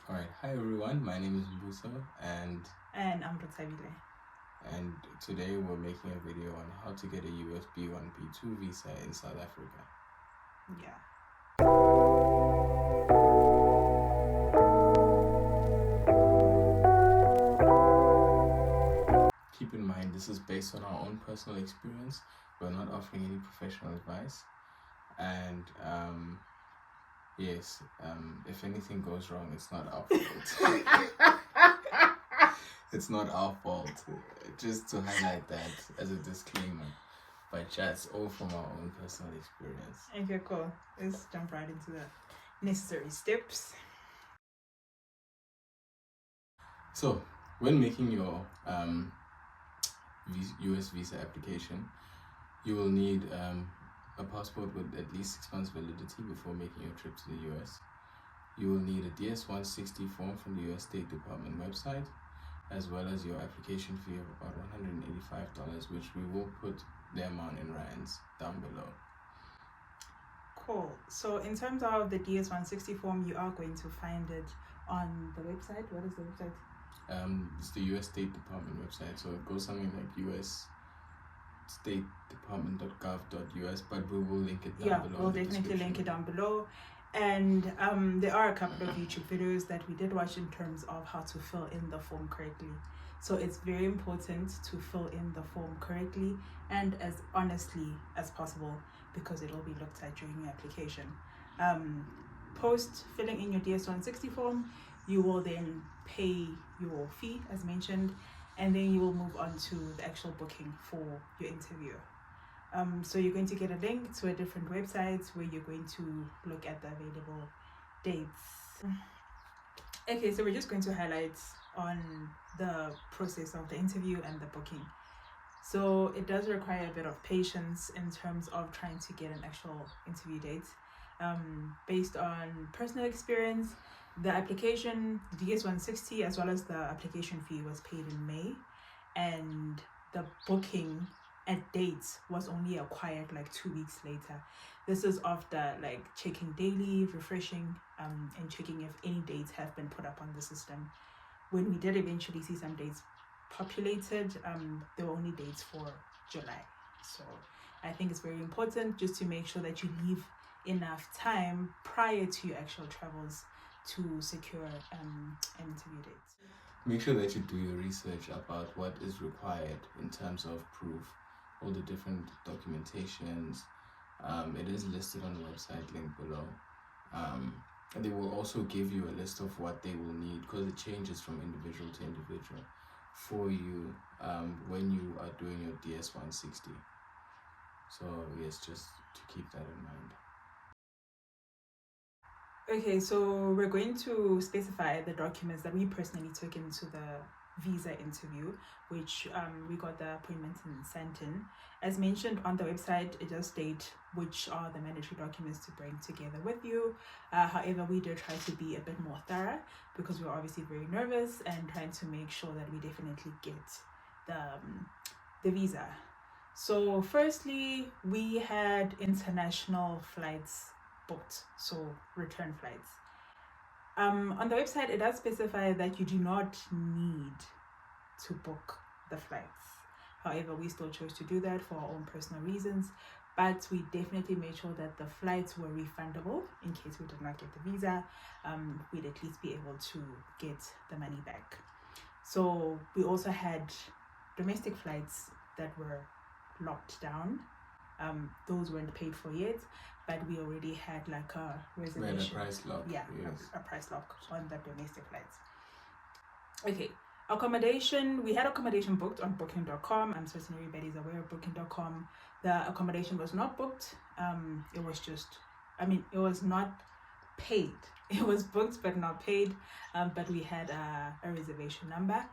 Alright, hi everyone, my name is Mbuso and I'm Rotsabile. and today we're making a video on how to get a U.S B1 B2 visa in South Africa. Yeah. Keep in mind, this is based on our own personal experience. We're not offering any professional advice. And yes, if anything goes wrong, it's not our fault. It's not our fault. Just to highlight that as a disclaimer. But just all from our own personal experience. Okay, cool. Let's jump right into the necessary steps. So, when making your U.S. visa application, you will need a passport with at least 6 months validity before making your trip to the U.S. You will need a DS-160 form from the U.S. State Department website, as well as your application fee of about $185, which we will put the amount in rands down below. Cool. So in terms of the DS-160 form, you are going to find it on the website. What is the website? It's the U.S. State Department website, so it goes something like usstatedepartment.gov.us, but we will link it down below. Yeah, we'll definitely link it down below. And there are a couple of YouTube videos that we did watch in terms of how to fill in the form correctly. So it's very important to fill in the form correctly and as honestly as possible, because it will be looked at during your application. Post filling in your DS-160 form, you will then pay your fee as mentioned, and then you will move on to the actual booking for your interview. So you're going to get a link to a different websites where you're going to look at the available dates. Okay, so we're just going to highlight on the process of the interview and the booking. So it does require a bit of patience in terms of trying to get an actual interview date. Based on personal experience, the application, the DS-160 as well as the application fee was paid in May, and the booking at dates was only acquired like 2 weeks later. This is after like checking daily, refreshing, and checking if any dates have been put up on the system. When we did eventually see some dates populated, there were only dates for July. So I think it's very important just to make sure that you leave enough time prior to your actual travels to secure an interview date. Make sure that you do your research about what is required in terms of proof, all the different documentations. It is listed on the website link below. And they will also give you a list of what they will need, because it changes from individual to individual for you when you are doing your DS-160. So yes, just to keep that in mind. Okay, so we're going to specify the documents that we personally took into the visa interview, which we got the appointment and sent in. As mentioned on the website, it does state which are the mandatory documents to bring together with you. However, we did try to be a bit more thorough because we were obviously very nervous and trying to make sure that we definitely get the visa. So firstly, we had international flights booked, so return flights. On the website, it does specify that you do not need to book the flights. However, we still chose to do that for our own personal reasons, but we definitely made sure that the flights were refundable in case we did not get the visa. We'd at least be able to get the money back. So we also had domestic flights that were locked down. Those weren't paid for yet, but we already had like a reservation. We had a price lock. Yeah, yes. a price lock on the domestic flights. Okay, accommodation. We had accommodation booked on booking.com. I'm certain everybody's aware of booking.com. The accommodation was not booked. It was just, it was not paid. It was booked but not paid. But we had a reservation number.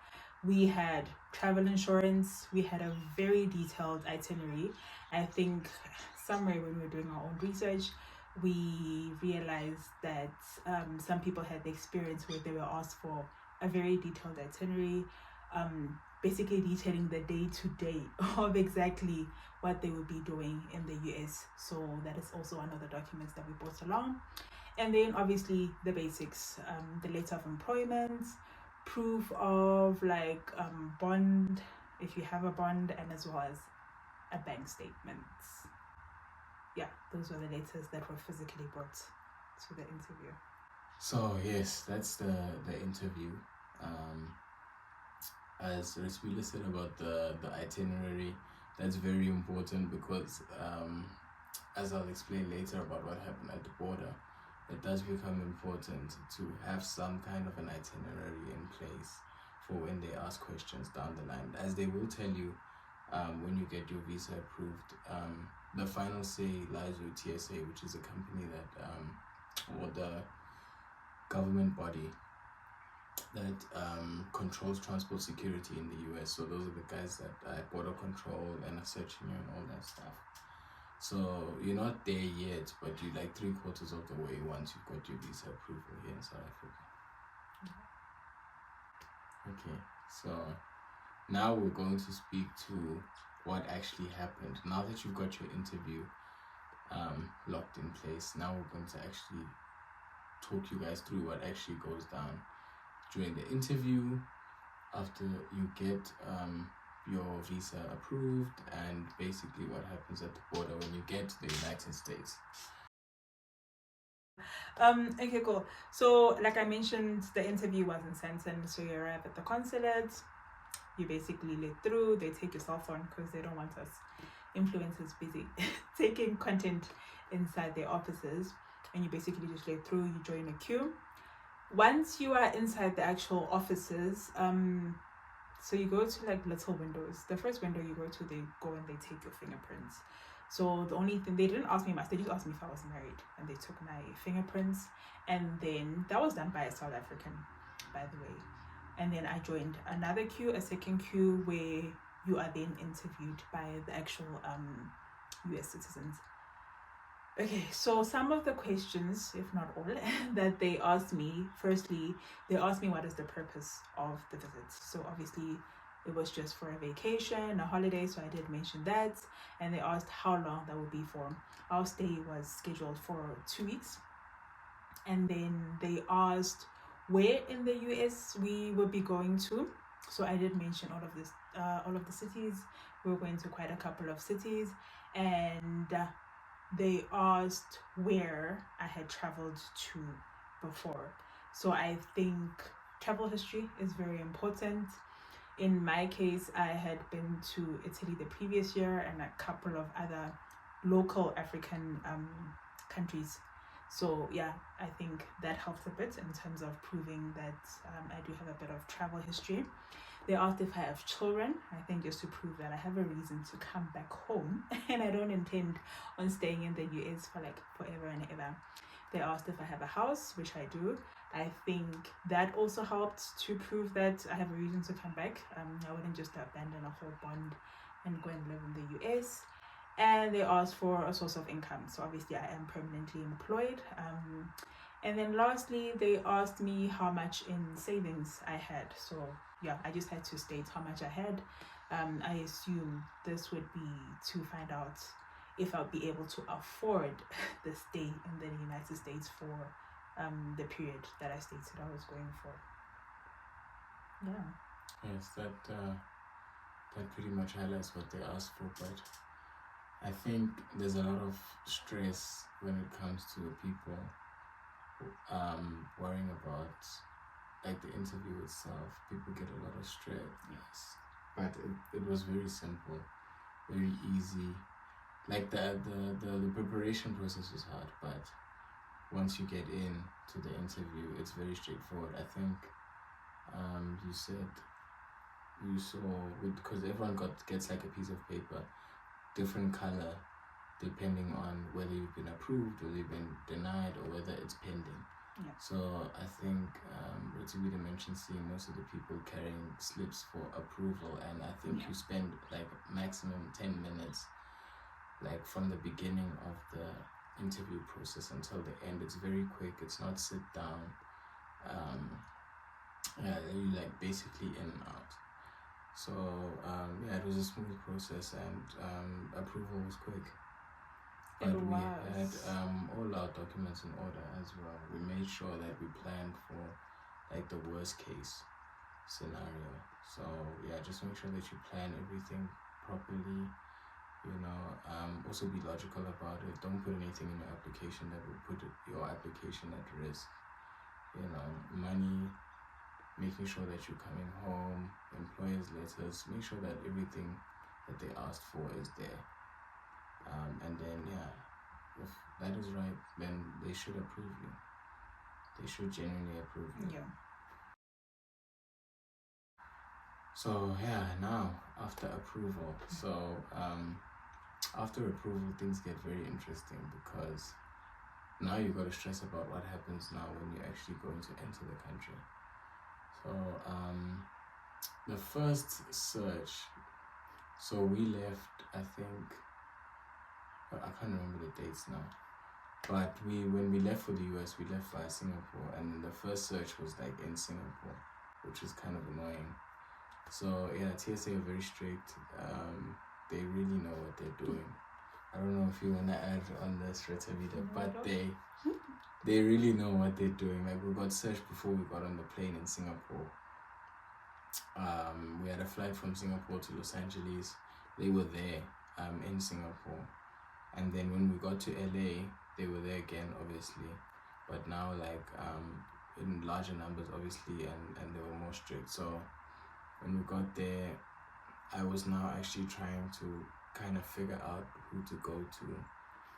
We had travel insurance. We had a very detailed itinerary. I think somewhere when we were doing our own research, we realized that some people had the experience where they were asked for a very detailed itinerary, basically detailing the day-to-day of exactly what they would be doing in the US. So that is also one of the documents that we brought along. And then obviously the basics, the letter of employment, proof of like bond, if you have a bond, and as well as a bank statement. Yeah, those were the letters that were physically brought to the interview. So yes, that's the interview. As Resmila said about the itinerary, that's very important because as I'll explain later about what happened at the border, it does become important to have some kind of an itinerary in place for when they ask questions down the line, as they will tell you when you get your visa approved. The final say lies with TSA, which is a company that or the government body that controls transport security in the US. So those are the guys that border control and are searching you and all that stuff. So you're not there yet, but you're like 3/4 of the way once you've got your visa approval here in South Africa. Okay, so now we're going to speak to what actually happened. Now that you've got your interview locked in place, now we're going to actually talk you guys through what actually goes down during the interview, after you get your visa approved, and basically what happens at the border when you get to the United States. Okay, cool. So like I mentioned, the interview was in Sandton, so you arrive at the consulate, you basically let through, they take your cell phone because they don't want us influencers busy taking content inside their offices, and you basically just let through, you join a queue. Once you are inside the actual offices, so you go to like little windows. The first window you go to, they go and they take your fingerprints. So the only thing, they didn't ask me much, they just asked me if I was married, and they took my fingerprints, and then that was done by a South African, by the way. And then I joined another queue, a second queue, where you are then interviewed by the actual US citizens. Okay, so some of the questions, if not all, that they asked me, firstly, they asked me what is the purpose of the visit. So obviously it was just for a vacation, a holiday, so I did mention that. And they asked how long that would be for. Our stay was scheduled for 2 weeks. And then they asked where in the US we would be going to. So I did mention all of the cities. We were going to quite a couple of cities, and they asked where I had traveled to before. So I think travel history is very important. In my case, I had been to Italy the previous year and a couple of other local African countries. So yeah, I think that helps a bit in terms of proving that I do have a bit of travel history. They asked if I have children, I think just to prove that I have a reason to come back home and I don't intend on staying in the US for like forever and ever. They asked if I have a house, which I do. I think that also helped to prove that I have a reason to come back. I wouldn't just abandon a whole bond and go and live in the US. And they asked for a source of income. So obviously I am permanently employed. And then lastly, they asked me how much in savings I had. So yeah, I just had to state how much I had. I assume this would be to find out if I'll be able to afford the stay in the United States for the period that I stated I was going for. Yeah. Yes, that pretty much highlights what they asked for, but I think there's a lot of stress when it comes to people worrying about like the interview itself. People get a lot of stress. Yes, but it was very simple, very easy. Like the preparation process was hard, but once you get in to the interview, it's very straightforward. I think you said you saw, because everyone gets like a piece of paper, different color, depending on whether you've been approved, whether you've been denied, or whether it's pending. Yeah. So I think Rotibida mentioned seeing most of the people carrying slips for approval, and I think you spend like maximum 10 minutes, like from the beginning of the interview process until the end. It's very quick. It's not sit down. You like basically in and out. So it was a smooth process, and approval was quick. But It we had was. all our documents in order as well. We made sure that we planned for like the worst case scenario. So yeah, just make sure that you plan everything properly. Also be logical about it. Don't put anything in your application that will put your application at risk. Money, making sure that you're coming home, employers' letters, make sure that everything that they asked for is there. And then if that is right, then they should approve you. They should genuinely approve you. Yeah. So now after approval, after approval things get very interesting, because now you got to stress about what happens now when you're actually going to enter the country. So the first search, so we left, I think, I can't remember the dates now, but when we left for the US, we left via Singapore, and the first search was like in Singapore, which is kind of annoying. So TSA are very strict. They really know what they're doing. I don't know if you want to add on this, Retavita, but they really know what they're doing. Like, we got searched before we got on the plane in Singapore. We had a flight from Singapore to Los Angeles. They were there in Singapore. And then when we got to LA, they were there again, obviously. But now, like, in larger numbers, obviously, and they were more strict. So when we got there, I was now actually trying to kind of figure out who to go to,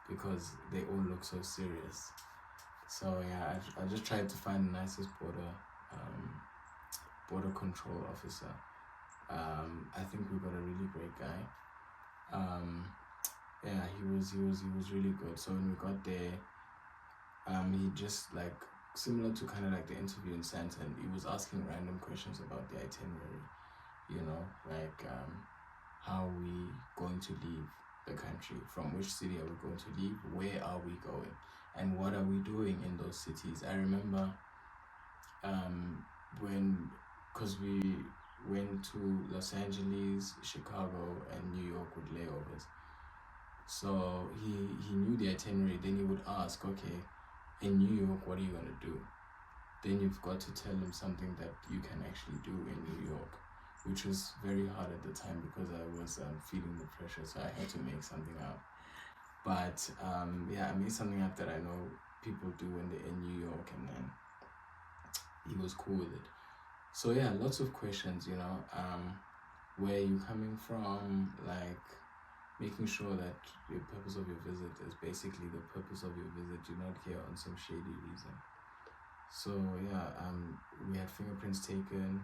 because they all look so serious. So I just tried to find the nicest border control officer. I think we got a really great guy. He was really good. So when we got there, he just, like, similar to kind of like the interview in Santon, he was asking random questions about the itinerary, like how we going to leave the country, from which city are we going to leave, where are we going, and what are we doing in those cities. I remember because we went to Los Angeles, Chicago, and New York with layovers. So he knew the itinerary. Then he would ask, okay, in New York, what are you going to do? Then you've got to tell him something that you can actually do in New York, which was very hard at the time because I was feeling the pressure, so I had to make something up. But I made something up that I know people do when they're in New York, and then he was cool with it. So lots of questions, where are you coming from, like making sure that the purpose of your visit is basically the purpose of your visit. You're not here on some shady reason. So we had fingerprints taken,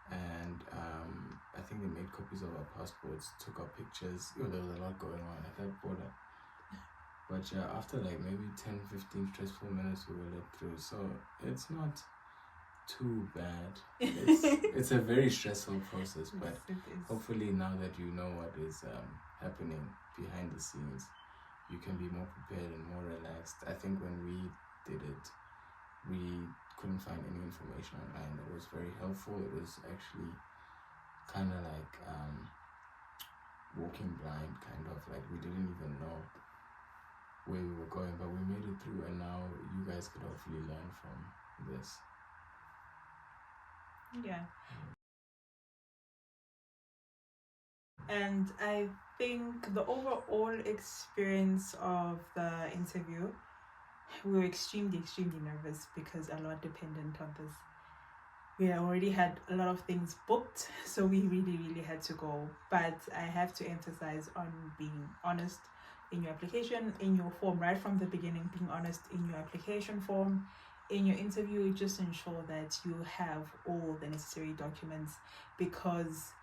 and I think they made copies of our passports, took our pictures. There was a lot going on at that border. But after like maybe 10-15 stressful minutes, we were let through. So it's not too bad. It's a very stressful process, but hopefully now that you know what is happening behind the scenes, you can be more prepared and more relaxed. I think when we did it, we couldn't find any information online that was very helpful. It was actually kind of like walking blind, kind of like we didn't even know where we were going, but we made it through, and now you guys could hopefully learn from this. Yeah. And I think the overall experience of the interview, we were extremely nervous because a lot dependent on this. We already had a lot of things booked, so we really had to go. But I have to emphasize on being honest in your application, in your form, right from the beginning, being honest in your application form. In your interview, just ensure that you have all the necessary documents, because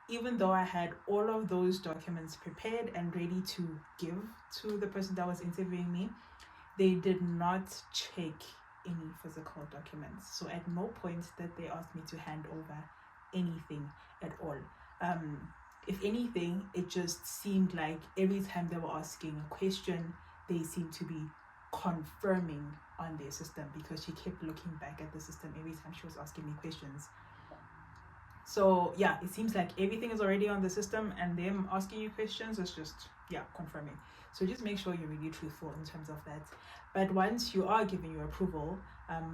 even though I had all of those documents prepared and ready to give to the person that was interviewing me, they did not check any physical documents. So at no point did they ask me to hand over anything at all. If anything, it just seemed like every time they were asking a question, they seemed to be confirming on their system, because she kept looking back at the system every time she was asking me questions. So yeah, it seems like everything is already on the system, and them asking you questions is just confirming. So just make sure you're really truthful in terms of that. But once you are given your approval,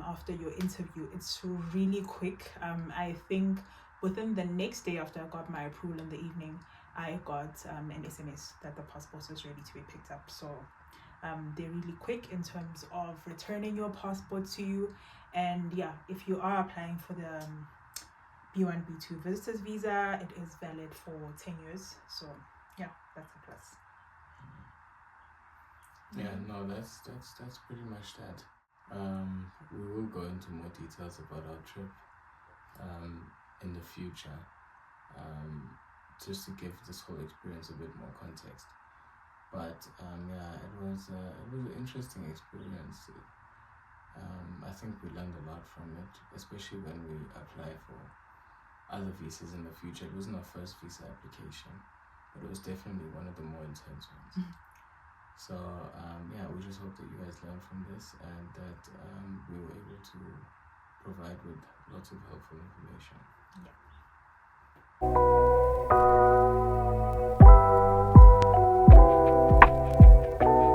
after your interview, it's really quick. I think within the next day after I got my approval in the evening, I got an SMS that the passport was ready to be picked up. So they're really quick in terms of returning your passport to you. And yeah, if you are applying for the B1, B2 Visitors Visa, it is valid for 10 years. So yeah, that's a plus. Yeah, no, that's pretty much that. We will go into more details about our trip in the future, just to give this whole experience a bit more context. But yeah, it was an interesting experience. I think we learned a lot from it, especially when we apply for other visas in the future. It wasn't our first visa application, but it was definitely one of the more intense ones. So yeah, we just hope that you guys learned from this and that we were able to provide with lots of helpful information.